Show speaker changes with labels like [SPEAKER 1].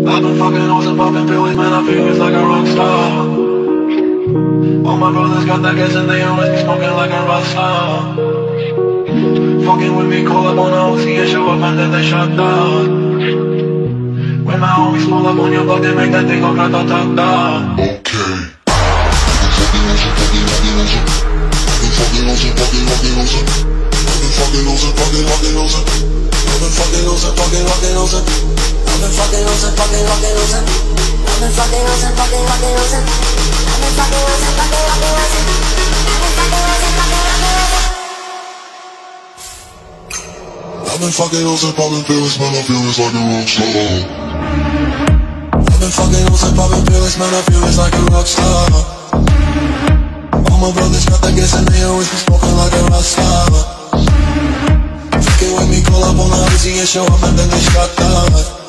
[SPEAKER 1] I've been fucking hoes and popping pills, man, I feel it's like a rock star. All my brothers got that gas and they always be smoking like a rock star. Fucking with me, call up on a OC and show up and then they shut down. When my homies pull up on your block, they make that thing go grata-ta-ta.
[SPEAKER 2] I've been fucking hoes and popping pills, man, I feel it's like a rock star. I've been fucking hoes and popping pills, man, I feel it's like a rock star. All my brothers got that gas and they always be smoking like a rock star. Fucking with me, call up on the OC and show up and then they shut down.